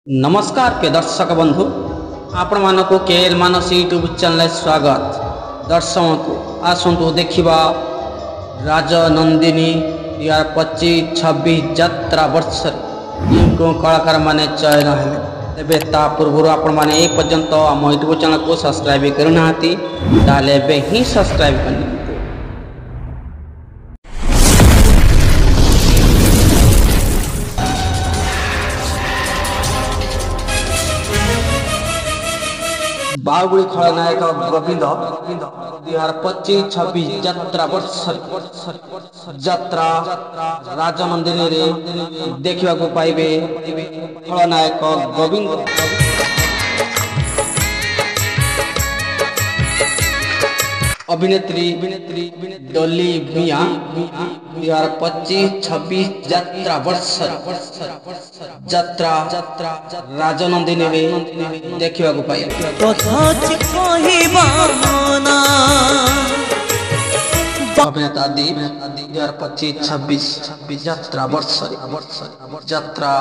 नमस्कार प्रिय दर्शक बंधु आपण मानक केएल मानस यूट्यूब चैनल स्वागत। दर्शक को आसतु देखा राजनंदिनी 2025-26 यात्रा वर्ष कलाकार माने चयन है। तेबे ता पूर्व आपण माने ए पर्यंत आम यूट्यूब चैनल को सब्सक्राइब करना ताले बे ही सब्सक्राइब करनी। बाहुबली खलनायक गोविंद 2025-26 यात्रा वर्ष यात्रा राजनंदिनी रे देखा पाइबे खलनायक गोविंद। अभिनेत्री डॉली मिया 2025-26 यात्रा वर्ष यात्रा राजनंदिनी रे देखा पाइबे। अभिनेता दीप 2025-26 यात्रा वर्ष यात्रा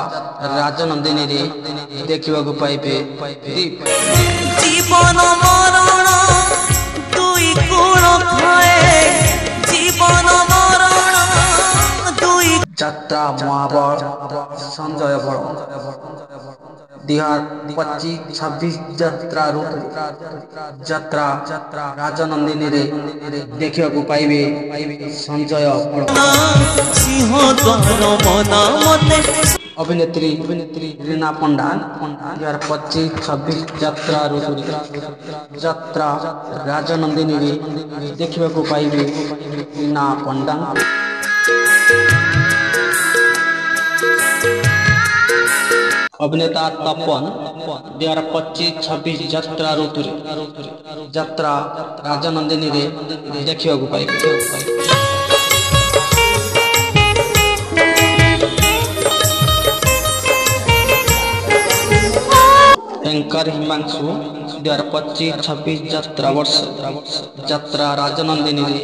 राजनंदिनी रे देखा पाइबे। दीप जीवन मरण दुई गुण खाए जीवन मरण दुई यात्रा महाबल संजय बड़ 2025-26 यात्रा यात्रा राजनंदिनी रे देखा पाइबे संजय बड़। सिंह द्वार मना मते अभिनेत्री रीना पंडा 2025-26 यात्रा यात्रा राजनंदिनी रे देखा पाइबे रीना पंडा। अभिनेता तपन 2025-26 यात्रा यात्रा राजनंदिनी रे देखा पाइबे। एंकर हिमांशु 2025-26 यात्रा वर्ष यात्रा राजनंदिनी रे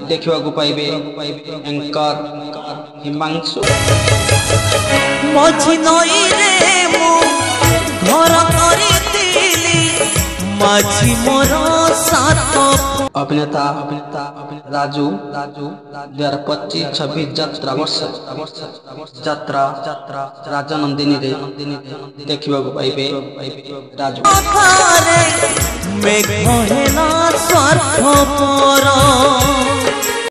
देखा पाइबे एंकर हिमांशु। मझी नई रे मु घर करितिली मझी मोर साथ। अभिनेता राजू 2025-26 यात्रा वर्ष यात्रा राजनंदिनी रे देखा पाइबे राजू। मेघ हेला स्वार्थ पर